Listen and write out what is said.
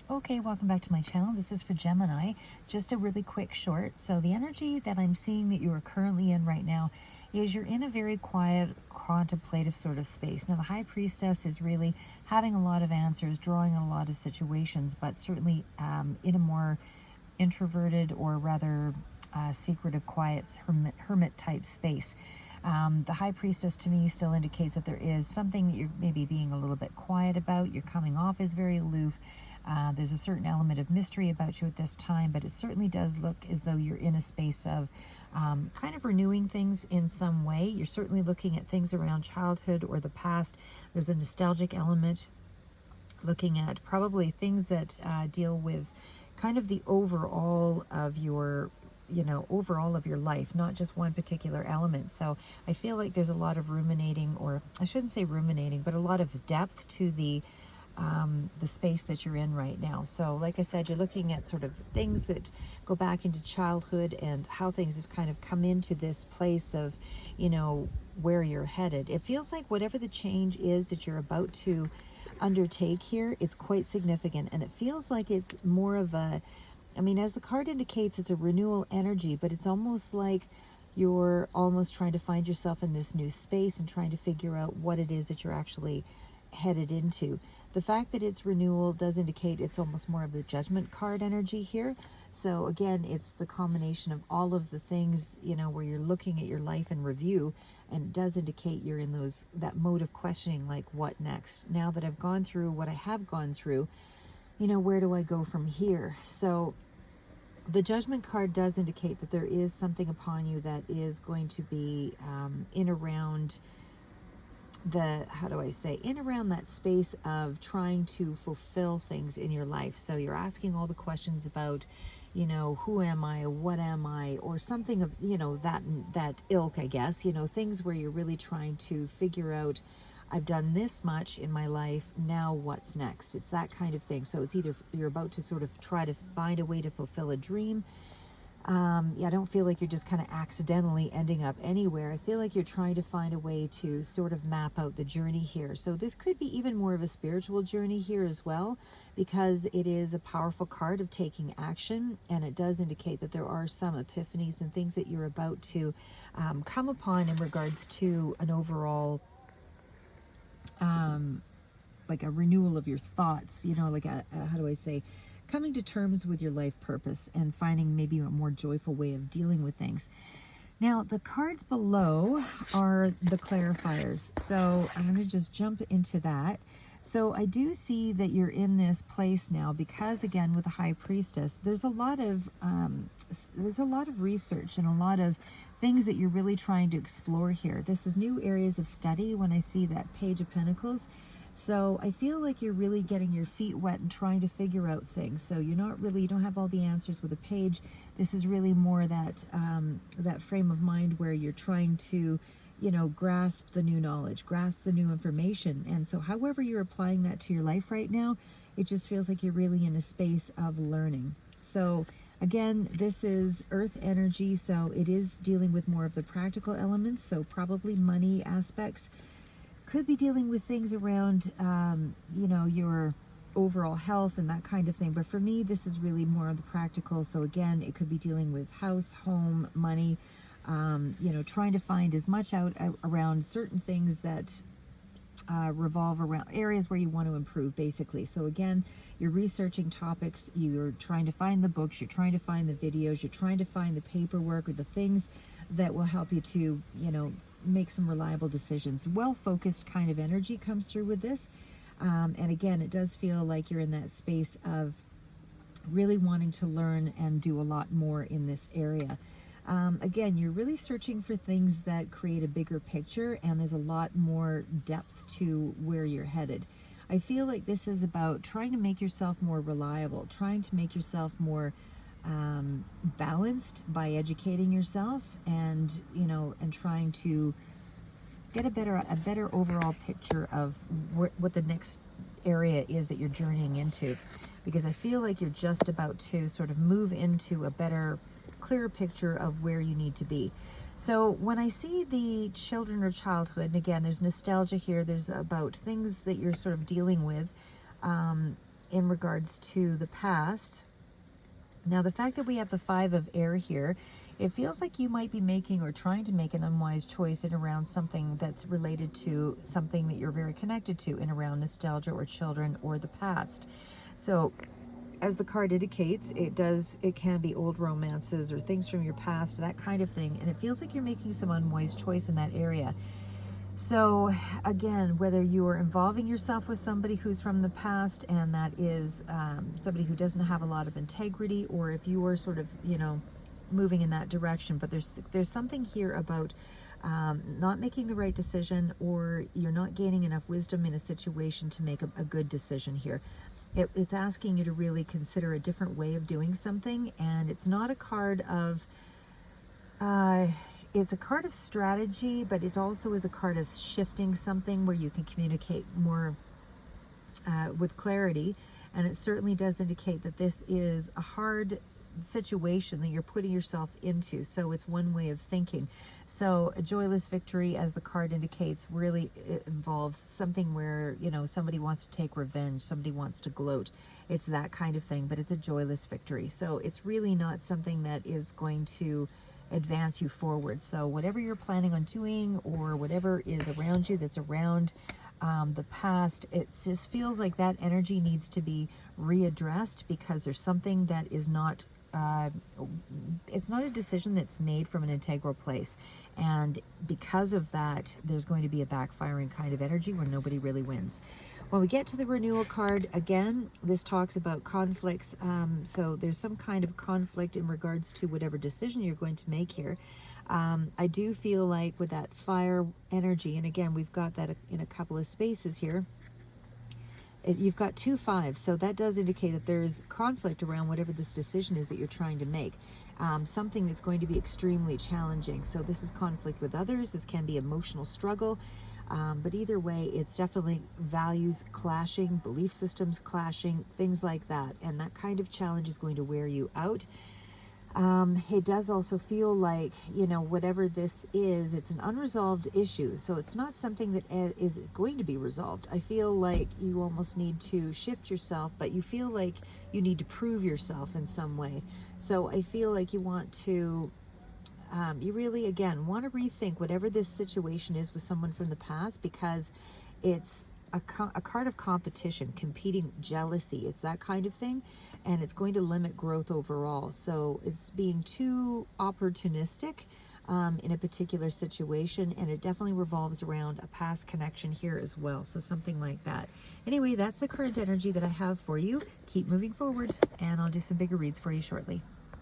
Okay, welcome back to my channel. This is for Gemini. Just a really quick short. So the energy that I'm seeing that you are currently in right now is you're in a very quiet, contemplative sort of space. Now, the High Priestess is really having a lot of answers, drawing a lot of situations, but certainly in a more introverted or rather secretive, quiet, hermit type space. The High Priestess to me still indicates that there is something that you're maybe being a little bit quiet about. You're coming off as very aloof. There's a certain element of mystery about you at this time, but it certainly does look as though you're in a space of kind of renewing things in some way. You're certainly looking at things around childhood or the past. There's a nostalgic element, looking at probably things that deal with kind of the overall of your overall of your life, not just one particular element. So I feel like there's a lot of ruminating, or I shouldn't say ruminating, but a lot of depth to the space that you're in right now. So like I said, you're looking at sort of things that go back into childhood and how things have kind of come into this place of, where you're headed. It feels like whatever the change is that you're about to undertake here, it's quite significant, and it feels like it's more of a, as the card indicates, it's a renewal energy, but it's almost like you're almost trying to find yourself in this new space and trying to figure out what it is that you're actually headed into. The fact that it's renewal does indicate it's almost more of the Judgment card energy here. So again, it's the combination of all of the things, where you're looking at your life in review, and it does indicate you're in that mode of questioning, like, what next? Now that I've gone through what I have gone through, where do I go from here? So the Judgment card does indicate that there is something upon you that is going to be in around in around that space of trying to fulfill things in your life. So you're asking all the questions about, who am I, what am I, or something of, that ilk, I guess, things where you're really trying to figure out, I've done this much in my life, now what's next? It's that kind of thing. So it's either you're about to sort of try to find a way to fulfill a dream. I don't feel like you're just kind of accidentally ending up anywhere. I feel like you're trying to find a way to sort of map out the journey here. So this could be even more of a spiritual journey here as well, because it is a powerful card of taking action, and it does indicate that there are some epiphanies and things that you're about to come upon in regards to an overall like a renewal of your thoughts, how do I say, coming to terms with your life purpose and finding maybe a more joyful way of dealing with things. Now, the cards below are the clarifiers. So I'm going to just jump into that. So I do see that you're in this place now because, again, with the High Priestess, there's a lot of research and a lot of things that you're really trying to explore here. This is new areas of study when I see that Page of Pentacles. So I feel like you're really getting your feet wet and trying to figure out things. So you don't have all the answers with a page. This is really more that frame of mind where you're trying to, grasp the new knowledge, grasp the new information. And so however you're applying that to your life right now, it just feels like you're really in a space of learning. So again, this is earth energy, so it is dealing with more of the practical elements, so probably money aspects. Could be dealing with things around, your overall health and that kind of thing. But for me, this is really more of the practical. So again, it could be dealing with house, home, money, trying to find as much out around certain things that revolve around areas where you want to improve, basically. So again, you're researching topics, you're trying to find the books, you're trying to find the videos, you're trying to find the paperwork or the things that will help you to, make some reliable decisions. Well-focused kind of energy comes through with this. And again, it does feel like you're in that space of really wanting to learn and do a lot more in this area. Again, you're really searching for things that create a bigger picture, and there's a lot more depth to where you're headed. I feel like this is about trying to make yourself more reliable, trying to make yourself more balanced by educating yourself, and and trying to get a better overall picture of what the next area is that you're journeying into, because I feel like you're just about to sort of move into a better, clearer picture of where you need to be. So when I see the children or childhood, and again, there's nostalgia here, there's about things that you're sort of dealing with, in regards to the past. Now, the fact that we have the 5 of air here, it feels like you might be making or trying to make an unwise choice in around something that's related to something that you're very connected to in around nostalgia or children or the past. So as the card indicates, it can be old romances or things from your past, that kind of thing. And it feels like you're making some unwise choice in that area. So again, whether you are involving yourself with somebody who's from the past and that is somebody who doesn't have a lot of integrity, or if you are sort of, moving in that direction, but there's something here about not making the right decision, or you're not gaining enough wisdom in a situation to make a good decision here. It's asking you to really consider a different way of doing something, and it's not a card of it's a card of strategy, but it also is a card of shifting something where you can communicate more with clarity. And it certainly does indicate that this is a hard situation that you're putting yourself into. So it's one way of thinking. So a joyless victory, as the card indicates, really it involves something where, somebody wants to take revenge, somebody wants to gloat. It's that kind of thing, but it's a joyless victory. So it's really not something that is going to advance you forward. So whatever you're planning on doing, or whatever is around you that's around the past, it just feels like that energy needs to be readdressed, because there's something that is not it's not a decision that's made from an integral place, and because of that there's going to be a backfiring kind of energy where nobody really wins. When we get to the renewal card, again, this talks about conflicts. So there's some kind of conflict in regards to whatever decision you're going to make here. I do feel like with that fire energy, and again, we've got that in a couple of spaces here, you've got 2 5s, so that does indicate that there's conflict around whatever this decision is that you're trying to make. Something that's going to be extremely challenging. So this is conflict with others, this can be emotional struggle, but either way, it's definitely values clashing, belief systems clashing, things like that, and that kind of challenge is going to wear you out. It does also feel like, whatever this is, it's an unresolved issue. So it's not something that is going to be resolved. I feel like you almost need to shift yourself, but you feel like you need to prove yourself in some way. So I feel like you want to, you really, again, want to rethink whatever this situation is with someone from the past, because it's a card of competition, competing, jealousy. It's that kind of thing, and it's going to limit growth overall. So it's being too opportunistic in a particular situation, and it definitely revolves around a past connection here as well. So something like that. Anyway, that's the current energy that I have for you. Keep moving forward, and I'll do some bigger reads for you shortly.